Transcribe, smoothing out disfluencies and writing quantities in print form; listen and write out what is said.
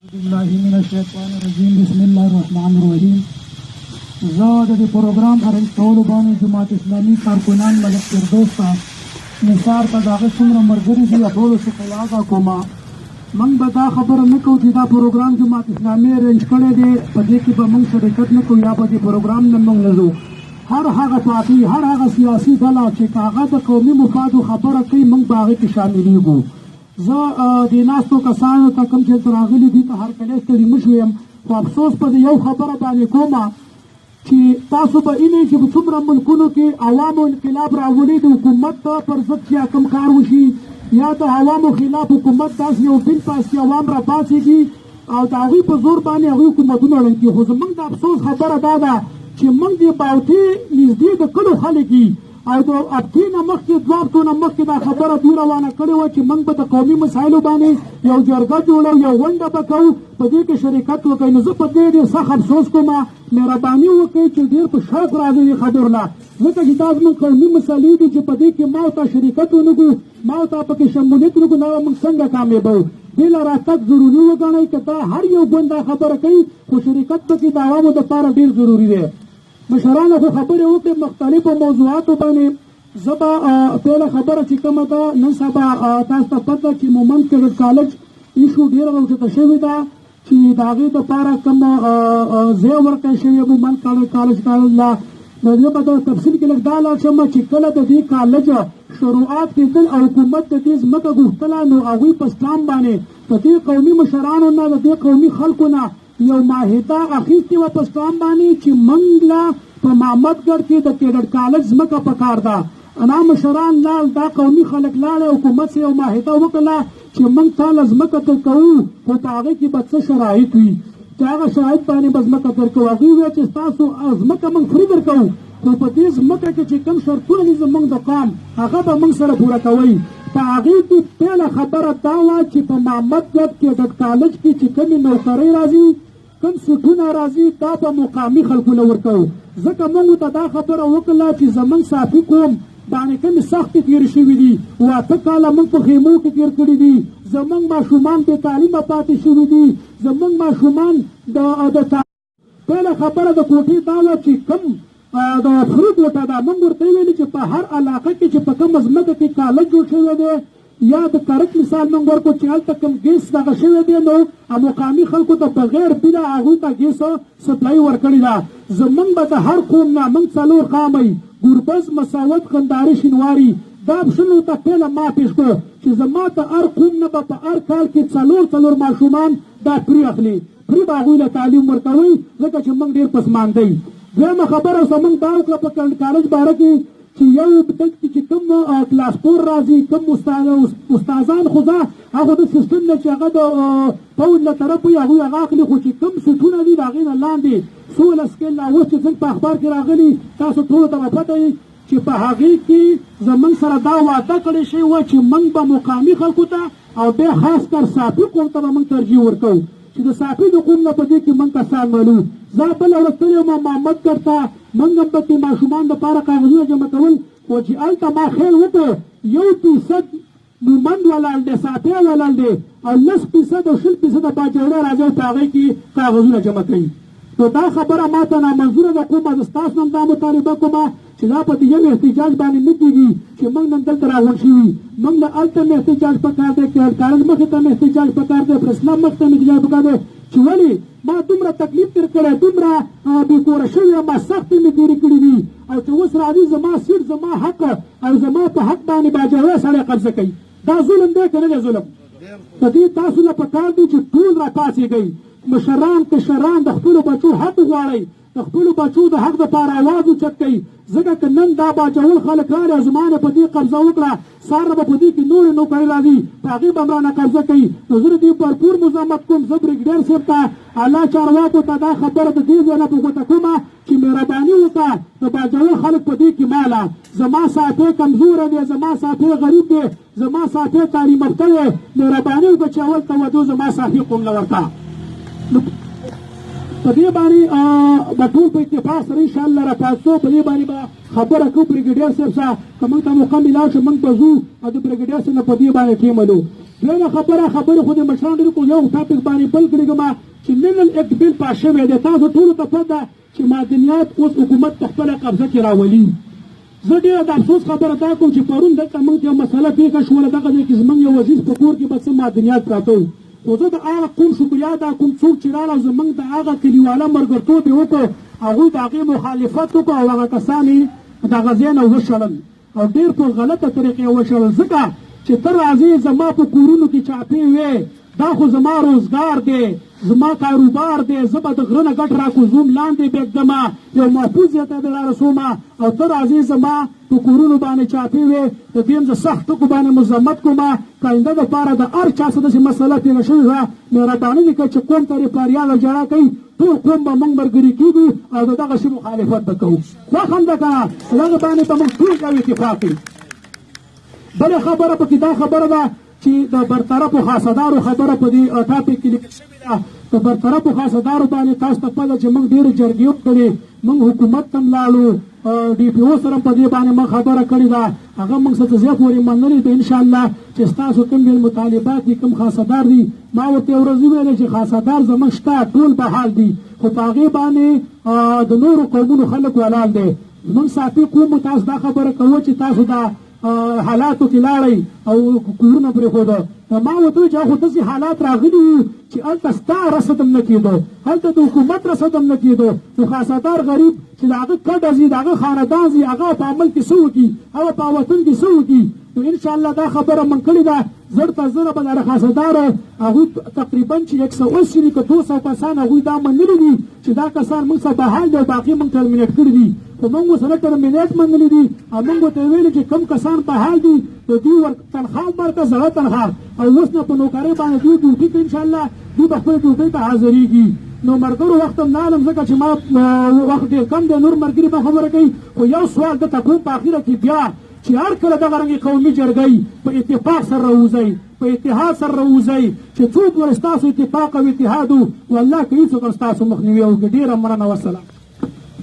بالله من الشیطان الرجیم بسم الله الرحمن الرحیم. زه د دې پروګرام ارنج کولو باندې جماعت اسلامي کارکنان ملک فردوس ته نثار ته د هغه څومره ملګري دي ټولو شکر ادا کوم. موږ به دا خبره نه کوو چې دا پروګرام جماعت اسلامي ارنج کړی دی، په دې کې به موږ شرکت نه کوو یا به دې پروګرام نه موږ نه ځو. هر هغه پارټي هر هغه سیاسي ډله چې هغه د قومي مفادو خبره کوي موږ به هغې کې شاملېږو. زه د ناستو کسانو ته کوم چې راغلي دي ته هرکلی ستړي مه شویم، خو افسوس په دې یو خبره باندې کومه چې تاسو به وینئ چې په څومره ملکونو کې عوامو انقلاب راولي د حکومت پر ضد چې کوم کار وشي یا د عوامو خلاف حکومت داسې یو بل پاس چې عوام را پاڅېږي او د هغوی په زور باندې هغوی حکومتونه ړنګ کړي. خو زموږ د افسوس خبره دا ده چې موږ د باوتې نږدې د کلو خلک یي او د ابتې نه مخکې دوه هفتو نه مخکې دا خبره دوی روانه کړې وه چې موږ به د قومي مسایلو باندې یو جرګه جوړو، یو غونډه به کوو، په دې کې شرکت وکړئ. نو زه په دې ډېر سخت افسوس کوم، مهرباني وکړئ چې ډېر په شوق راځئ دې خبرو له، ځکه چې دا زموږ قومي مسایلې دي چې په دې کې ما او تا شرکت ونه کړو، ما او تا پکې شمولیت ونه کړو، نو موږ څنګه کامیابو. دې له راتګ ضروري وګڼئ که دا هر یو ګوند دا خبره کوي، خو شرکت پکې د عوامو دپاره ډېر ضروري دی. مشرانو خو خبرې وکړې مختلفو موضوعاتو باندې. زه به پیله خبره چې کومه ده نن سبا تاسو ته پته چې مومند کیډټ کالج ایشو ډېره راوچته شوې ده چې د هغې دپاره کوم ځای ورکړی شوی مومند کالج له نو زه به د تفصیل کې لږ دا لاړ شم چې کله د دې کالج شروعات کېدل او حکومت د دې ځمکه غوښتله نو هغوی په اسلام باندې د دې قومي مشرانو نه د دې قومي خلکو نه یو معاهده اخیستې وه په اسلام باندې چې موږ له په محمدګړ کې د کیډټ کالج ځمکه پکار ده. انا مشران لاړ، دا قومي خلک لاړ، حکومت سره یو معاهده وکړله چې موږ تا له ځمکه درکوو، خو په هغې کې به څه شرایط وي چې هغه شرایط باندې به ځمکه درکوو. هغوی وویل چې ستاسو ځمکه موږ فري درکوو، خو په دې ځمکه کې چې کوم شرطونه دي زموږ د قام هغه به موږ سره پوره کوئ. په هغې کې پیله خبره دا وه چې په محمدګړ کیډټ کالج کې چې کومې نوکرۍ راځي، کوم سیټونه راځي، دا به مقامي خلکو له ورکوو. ځکه موږ ته دا خبره وکړله چې زموږ صافي قوم باندې کومې سختې تېرې شوي دي، 8 کاله موږ په خیمو کې تېر کړي دي، زموږ ماشومان بې تعلیمه پاتې شوي دي، زموږ ماشومان د پیله خبره د کوټې دا وه چې کوم د فری کوټه ده، موږ ورته ویلي چې په هر علاقه کې چې په کومه ځمکه کې کالج جوړ شوی دی یا د کرک مثال موږ ورکړو چې هلته کوم ګیس دغه شوی دی نو مقامي خلکو ته بغیر بله هغوی ته ګیس سپلای ورکړې ده. زموږ به د هر قوم نه موږ 4 قامئ ګوربز، مساوت، قنداري، شینواري، دا اپشنو ته پیله ما پیش کړو چې زما د هر قوم نه به په هر کال کې 4 ماشومان دا فری اخلي، فری به هغوی له تعلیم ورکوئ ځکه چې موږ ډېر پسمانده یو. دویمه خبره اوس موږ دا وکړه په کالج باره کې چې یو دلته چې کوم کلاس 4 راځي، کوم استادان خو دا هغه د سیستم نه چې هغه د پوځ له طرف وي هغوی هغه اخلي، خو چې کوم سیټونه دي د هغې نه لاندې 16 سکیل اوس چې څنګه په اخبار کې راغلي تاسو ټولو ته به پته وي چې په هغې کې زموږ سره دا وعده کړې شوې وه چې موږ به مقامي خلکو ته او بیا خاص کر صافي قوم ته به موږ ترجیح ورکوو چې د صافي د قوم نه په دې کې موږ کسان مالو. زه بله ورځ تللی وم محمدګړ ته، موږ هم پکې ماشومان دپاره کاغذونه جمع کول، خو چې هلته ما خیال وکړو 1% مومند ولاړ دی، صافی ولاړ دی او 10% او 20% باجوړه راځي او په هغې کې کاغذونه جمع کوي. نو دا خبره ما ته نامنظوره ده. کومه زه ستاسو نه هم دا مطالبه کومه چې دا په یو احتجاج باندې نه کېږي چې موږ نن دلته راغونډ شوي، موږ له هلته هم احتجاج پکار دی، کالج مخې ته هم احتجاج پکار دی، پر اسلام مخې ته هم احتجاج پکار دی چې ولې ما دومره تکلیف تېر کړی، دومره بېکوره شوي یم، ما سختې مې تېرې کړي دي او چې اوس راځي زما سیټ زما حق او زما په حق باندې باجوړی سړی قبضه کوي. دا ظلم دی که نه دی ظلم؟ په دې تاسو له پکار دی چې ټول راپاڅېږئ، مشران کشران د خپلو بچو حق وغواړئ، د خپلو بچو د حق دپاره اواز اوچت کوئ، ځکه که نن دا باجول خلک راغلي او زما نه په دې قبضه وکړه سهار به په دې کې نورې نوکرۍ راځي په هغې به هم رانه قبضه کوي. نو زه د دې بھرپور مزاحمت کوم. زه بریګیډیر صاحب ته اعلی چارواکو ته دا خبره د دې ځای نه په ګوته کومه چې مهرباني وکړه د باجول خلک په دې کې ماله زما صافی کمزوره دی، زما صافی غریب دی، زما صافی تعلیم یافته دی، مهرباني وکړه چې اول توجه زما صافي قوم له ورکړه. په دې باندې به ټول په اتفاق سره انشاءالله راپاڅو، په دې باندې به خبره کوو بریګیډیر صاحب سره که موږ ته موقع میلاو شي موږ به ځو او د بریګیډیر صاحب نه په دې باندې ټیملو. دویمه خبرې خو د مشرانو ډېر کو یو ټاپک باندې بل کړي ما چې ملل اکټ بیل پاس شوی دی تاسو ټولو ته پته ده چې معدنیات اوس حکومت په خپله قبضه کې راولي زه ډېره د افسوس خبره دا کوم چې پرون دلته موږ یو مسله پېښه شوله دغه ځای کې زموږ یو وزیر په کور کې به څه معدنیات پراته وو خو زه د هغه کوم شکریا دا کوم څوک چې راغله زموږ د هغه کلیواله ملګرتوب یې وکړو هغوی د هغې مخالفت وکړو او هغه کسان یې دغه ځای نه وشړل او ډېر په غلطه طریقې وشړل ځکه چې ته راځې زما په کورونو کې چاپې وې دا خو زما روزګار دی زما کاروبار دی زه به د غره نه ګټ راکوزوم لاندې بېږدمه یو محفوظ ځای ته بېلارسومه او ته راځې زما په کورونو باندې چاپې وې د دې هم زه سخت ټکو باندې مذمت کومه که آینده دپاره د هر چا څه داسې مسله تېره شوې وه مهرباني دې کوي چې قوم ته ریپاریاله ژړا کوي ټول قوم به موږ ملګري کېږو او د دغه شي مخالفت به کوو خوښ هم ده که نه په دغه باندې به موږ ټول یو اتفاق کوي بله خبره پکې دا خبره ده چې د برطرفو خاصدارو خبره په دې ټاپک کې لیکل شوې ده د برطرفو خاصدارو باندې تاسو ته پته چې موږ ډېرې جرګې وکړې موږ حکومت ته هم لاړو ډي پي او سره په دې باندې موږ خبره کړې ده هغه موږ څه ځای پورې منلې ده انشاءالله چې ستاسو کوم مطالبات دي کوم خاصدار دي ما ورته یو ورځ وویلې چې خاصدار زموږ شته ټول بحال دي خو په هغې باندې د نورو قومونو خلک ولاړ دی زموږ صافي قوم تاسو دا خبره کوو چې تاسو دا حالاتو کې لاړئ او کورونه پرېښوده ما ورته وویل چې خو داسې حالات راغلي وو چې هلته ستا رصد هم نه کېدو هلته د حکومت رصد هم نه کېدو نو خاصدار غریب چې د هغه کډه ځي د هغه خاندان ځي هغه په عمل کې څه وکړي هغه په وطن کې څه وکړي نو انشاءالله دا خبره من کړې ده زر ته زره به د خاصدارو هغوی تقریبا چې 180 که 200 کسان هغوی دا منلي دي چې دا کسان موږ څه بحال دي او باقي موږ ټرمینیټ کړي دي خو موږ ورسره ټرمینیټ منلي دي او موږ ورته ویلي چې کوم کسان بحال دي د دوی تنخواه ورکړه زړه تنخواه او اوس نه په نوکرۍ باندې دوی ډیوټي کوي انشاءالله دوی به خپلې ډیوټۍ ته حاضرېږي نو ملګرو وخت هم نه علم ځکه چې ما وخت ډېر کم دی نور ملګري به خبره کوي خو یو سوال دته کوم په اخره کې بیا چې هر کله دغه رنګې قومي جرګۍ په اتفاق سره راوځئ په اتحاد سره راوځئ چې څوک ور ستاسو اتفاق او اتحاد و والله که هېڅوک ستاسو مخنیوي وکړي ډېره مننه والسلام